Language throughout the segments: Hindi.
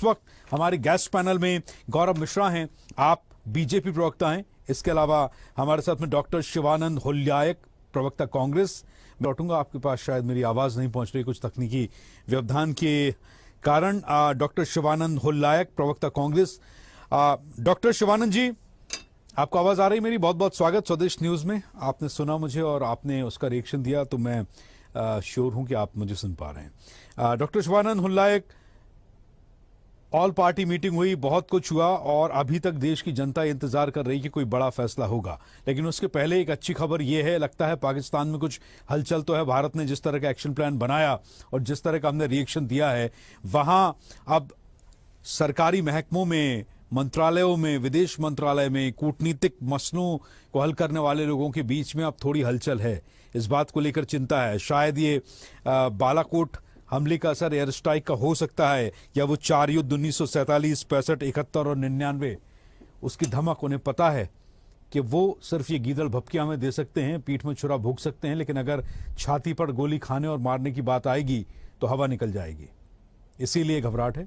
इस वक्त हमारे गेस्ट पैनल में गौरव मिश्रा हैं, आप बीजेपी प्रवक्ता हैं। इसके अलावा हमारे साथ में डॉक्टर शिवानंद हुल्लायक, प्रवक्ता कांग्रेस। मैं लौटूंगा आपके पास, शायद मेरी आवाज नहीं पहुंच रही कुछ तकनीकी व्यवधान के कारण। डॉक्टर शिवानंद हुल्लायक, प्रवक्ता कांग्रेस। डॉक्टर शिवानंद जी, आपको आवाज आ रही मेरी? बहुत बहुत स्वागत स्वदेश न्यूज में। आपने सुना मुझे और आपने उसका रिएक्शन दिया, तो मैं श्योर हूं कि आप मुझे सुन पा रहे हैं। Doctor Shivanand Hullayak, all party meeting हुई, बहुत कुछ हुआ और अभी तक देश की जनता इंतजार कर रही कि कोई बड़ा फैसला होगा। लेकिन उसके पहले एक अच्छी खबर यह है, लगता है पाकिस्तान में कुछ हलचल तो है। भारत ने जिस तरह का एक्शन प्लान बनाया और जिस तरह का हमने रिएक्शन दिया है, वहां अब सरकारी महकमों में, मंत्रालयों में, विदेश मंत्रालय में, कूटनीतिक मसलों को हल करने वाले लोगों के बीच में अब थोड़ी हलचल है। इस बात को लेकर चिंता है। शायद ये बालाकोट हमले का असर एयर स्ट्राइक का हो सकता है, या वो 4 युद्ध 1947, 65, 71 और 99, उसकी धमक उन्हें पता है कि वो सिर्फ ये गीदड़ भपकियां हमें दे सकते हैं, पीठ में छुरा भोंक सकते हैं, लेकिन अगर छाती पर गोली खाने और मारने की बात आएगी तो हवा निकल जाएगी। इसीलिए घबराहट है।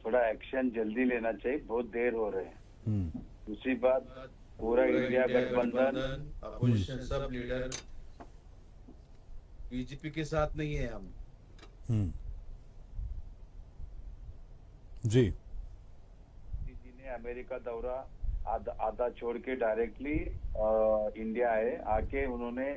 थोड़ा एक्शन जल्दी लेना चाहिए, बहुत देर हो रहे हैं। दूसरी बात, पूरा इंडिया गठबंधन, अपोजिशन सब लीडर बीजेपी के साथ नहीं है। हम जी ने अमेरिका दौरा आधा छोड़ के डायरेक्टली इंडिया आए। आके उन्होंने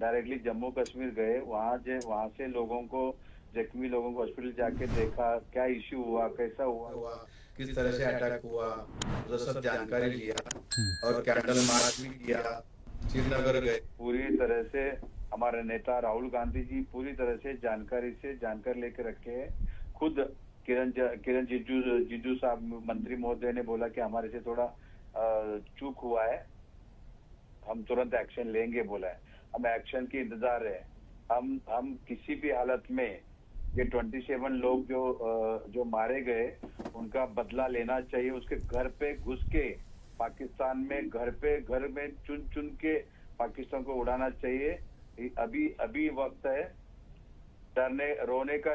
डायरेक्टली जम्मू कश्मीर गए। वहां से लोगों को, जख्मी लोगों को हॉस्पिटल जाके देखा, क्या इश्यू हुआ, कैसा हुआ, किस तरह से अटैक हुआ, वो सब जानकारी लिया और कैंडल मार्च भी किया। श्रीनगर गए। पूरी तरह से हमारे नेता राहुल गांधी जी पूरी तरह से जानकारी लेके रखे हैं। खुद किरण जिज्जू साहब, मंत्री महोदय ने बोला कि हमारे से थोड़ा चूक हुआ है, हम तुरंत एक्शन लेंगे बोला है। हम एक्शन की इंतजार है। हम किसी भी हालत में ये 27 लोग जो मारे गए, उनका बदला लेना चाहिए। उसके घर पे घुस के पाकिस्तान में, घर में चुन के पाकिस्तान को उड़ाना चाहिए। अभी वक्त है, रोने का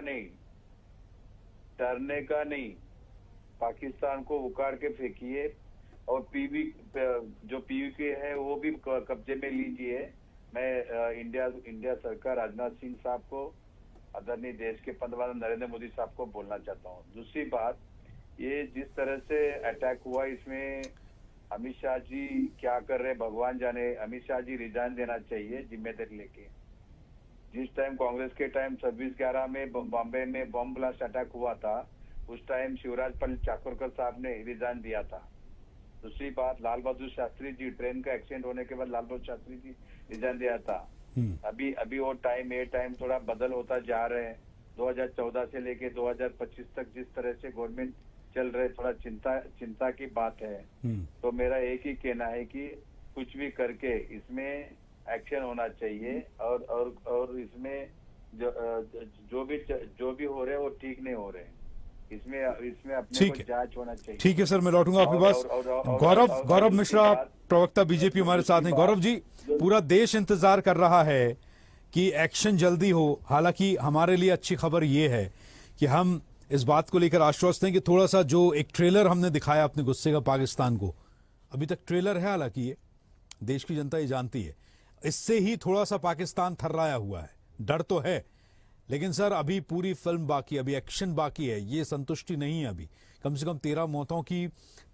नहीं, पाकिस्तान को उखाड़ के फेंकिए और जो पीवी है वो भी कब्जे में लीजिए। मैं इंडिया सरकार, राजनाथ सिंह साहब को, आदरणीय देश के पंतप्रधान नरेंद्र मोदी साहब को बोलना चाहता हूँ। दूसरी बात, ये जिस तरह से अटैक हुआ, इसमें अमित शाह जी क्या कर रहे भगवान जाने। अमित शाह जी रिजाइन देना चाहिए जिम्मेदारी लेके। जिस टाइम कांग्रेस के टाइम 26/11 में बॉम्बे में बॉम्ब ब्लास्ट अटैक हुआ था, उस टाइम शिवराज पाल चाकुरकर साहब ने रिजाइन दिया था। दूसरी बात, लाल बहादुर शास्त्री जी, ट्रेन का एक्सीडेंट होने के बाद लाल बहादुर शास्त्री जी रिजाइन दिया था। अभी वो टाइम थोड़ा बदल होता जा रहे हैं। 2014 से लेके 2025 तक जिस तरह से गवर्नमेंट चल रहे, थोड़ा चिंता की बात है। तो मेरा एक ही कहना है कि कुछ भी करके इसमें एक्शन होना चाहिए और इसमें जो भी हो रहे हैं वो ठीक नहीं हो रहे हैं। इसमें अपने को जांच होना चाहिए। ठीक है सर, मैं लौटूंगा आपके पास। गौरव मिश्रा, प्रवक्ता बीजेपी, हमारे साथ हैं। गौरव जी, पूरा देश इंतजार कर रहा है कि एक्शन जल्दी हो। हालांकि हमारे लिए अच्छी खबर यह है कि हम इस बात को लेकर आश्वस्त हैं कि थोड़ा सा जो एक ट्रेलर हमने दिखाया अपने गुस्से का पाकिस्तान को, अभी तक ट्रेलर है, हालांकि ये देश की जनता ये जानती है, इससे ही थोड़ा सा पाकिस्तान थर्राया हुआ है। डर तो है, लेकिन सर अभी पूरी फिल्म बाकी, अभी एक्शन बाकी है। ये संतुष्टि नहीं है अभी। कम से कम 13 मौतों की,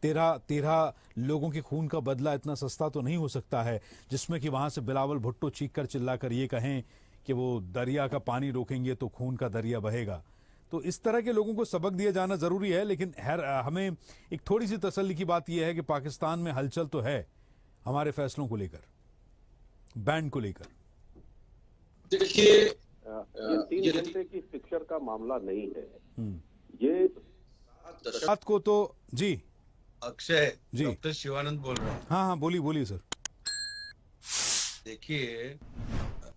13 लोगों के खून का बदला इतना सस्ता तो नहीं हो सकता है, जिसमें कि वहां से बिलावल भुट्टो चीख कर चिल्लाकर ये कहें कि वो दरिया का पानी रोकेंगे तो खून का दरिया बहेगा। तो इस तरह के लोगों को सबक दिया जाना जरूरी है। लेकिन हमें एक थोड़ी सी तसल्ली की बात यह है कि पाकिस्तान में हलचल तो है हमारे फैसलों को लेकर, बैंड को लेकर। देखिए, ये 3 घंटे की पिक्चर का मामला नहीं है। ये बात को तो जी अक्षय जी, डॉक्टर शिवानंद बोल रहा हूँ। हाँ बोलिए सर। देखिए,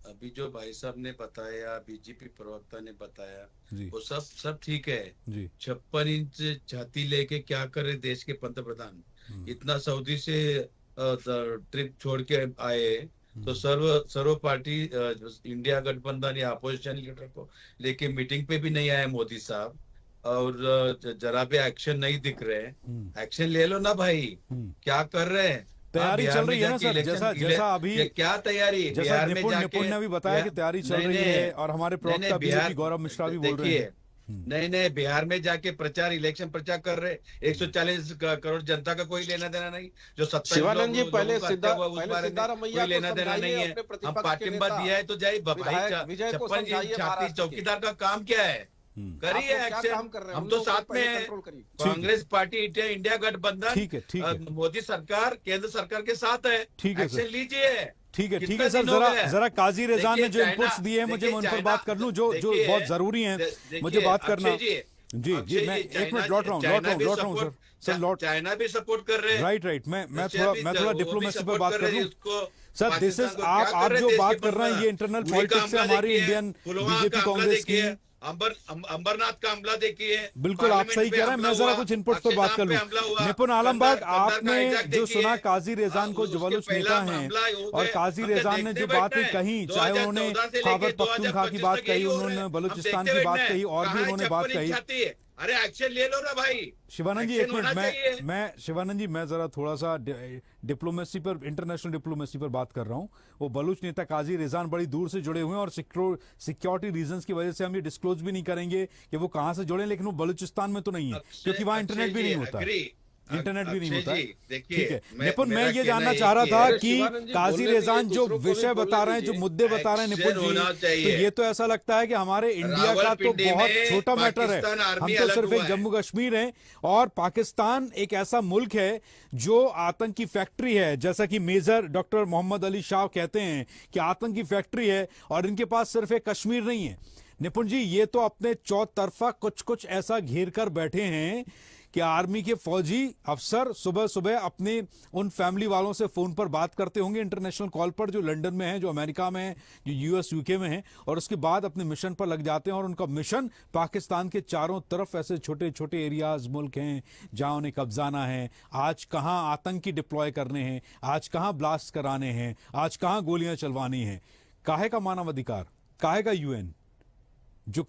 अभी जो भाई साहब ने बताया, बीजेपी प्रवक्ता ने बताया, वो सब ठीक है जी। 56 इंच छाती लेके क्या करे देश के पंतप्रधान, इतना सऊदी से ट्रिप छोड़ के आए तो सर्व पार्टी इंडिया गठबंधन या अपोजिशन लीडर को लेके मीटिंग पे भी नहीं आए मोदी साहब, और जरा भी एक्शन नहीं दिख रहे हैं। एक्शन ले लो ना भाई, क्या कर रहे हैं? तैयारी चल रही है ना सर, जैसा अभी क्या तैयारी, जैसा निपुण ने भी बताया कि तैयारी चल रही है, और हमारे प्रवक्ता बीजेपी गौरव मिश्रा भी बोल रहे हैं। नहीं, बिहार में जाके प्रचार, इलेक्शन प्रचार कर रहे 140 करोड़ जनता का कोई लेना देना नहीं। जो 27 शिवानंद जी पहले कोई लेना देना नहीं है। हम पार्टिंबा दिया है तो जाइए भाई, छप्पन छाती चौकीदार का काम क्या है? करिए एक्शन, हम तो साथ में है। कांग्रेस पार्टी इंडिया गठबंधन, ठीक है, मोदी सरकार केंद्र सरकार के साथ है, एक्शन लीजिए। ठीक है सर, जरा काजी रेजान ने जो इनपुट्स दिए हैं मुझे मैं उन पर बात कर लूं, जो बहुत जरूरी हैं मुझे बात करना। जी मैं एक मिनट लौट रहा हूँ सर, चाइना भी सपोर्ट कर रहे हैं। राइट, मैं थोड़ा डिप्लोमेसी पर बात कर लूं सर। दिस इज आप जो बात कर रहे हैं ये इंटरनल पॉलिटिक्स है हमारी इंडियन बीजेपी कांग्रेस की। अंबरनाथ का हमला देखिए। बिल्कुल आप सही कह रहे हैं। मैं जरा कुछ इनपुट पर बात कर लूं। निपुण आलमबाग, आपने जो सुना काजी रेजान को, जो बलूच नेता हैं, और काजी रेजान ने जो बातें कही, चाहे उन्होंने खैबर पख्तूनख्वा की बात कही, उन्होंने बलूचिस्तान की बात कही, और भी उन्होंने बात कही। अरे एक्शन ले लो ना भाई। शिवानंद जी एक मिनट, शिवानंद जी मैं जरा थोड़ा सा डिप्लोमेसी पर, इंटरनेशनल डिप्लोमेसी पर बात कर रहा हूं। वो बलूच नेता काजी रेजान बड़ी दूर से जुड़े हुए हैं, और सिक्योरिटी रीजंस की वजह से हम ये डिस्क्लोज भी नहीं करेंगे कि वो कहां से जुड़े, लेकिन वो बलूचिस्तान में तो नहीं है, क्योंकि वहां इंटरनेट भी नहीं होता, इंटरनेट भी नहीं होता है। ठीक है निपुण, मैं ये जानना चाह रहा था कि काजी रेजान जो विषय बता रहे हैं, जो मुद्दे बता रहे हैं निपुण जी, तो ये तो ऐसा लगता है कि हमारे इंडिया का तो बहुत छोटा मैटर है। हम तो सिर्फ एक जम्मू कश्मीर है, और पाकिस्तान एक ऐसा मुल्क है जो आतंक की फैक्ट्री है, जैसा कि मेजर डॉक्टर मोहम्मद अली शाह कहते हैं कि आतंक की फैक्ट्री है, और इनके पास सिर्फ एक कश्मीर नहीं है। निपुण जी, ये तो अपने चौतरफा कुछ ऐसा घेर कर बैठे हैं कि आर्मी के फौजी अफसर सुबह सुबह अपने उन फैमिली वालों से फोन पर बात करते होंगे इंटरनेशनल कॉल पर, जो लंदन में है, जो अमेरिका में है, जो यूएस यूके में है, और उसके बाद अपने मिशन पर लग जाते हैं। और उनका मिशन पाकिस्तान के चारों तरफ ऐसे छोटे छोटे एरियाज, मुल्क हैं जहां उन्हें कब्जाना है। आज कहां आतंकी डिप्लॉय करने हैं, आज कहां ब्लास्ट कराने हैं, आज कहां गोलियां चलवानी हैं। काहे का मानवाधिकार, काहे का यूएन, जो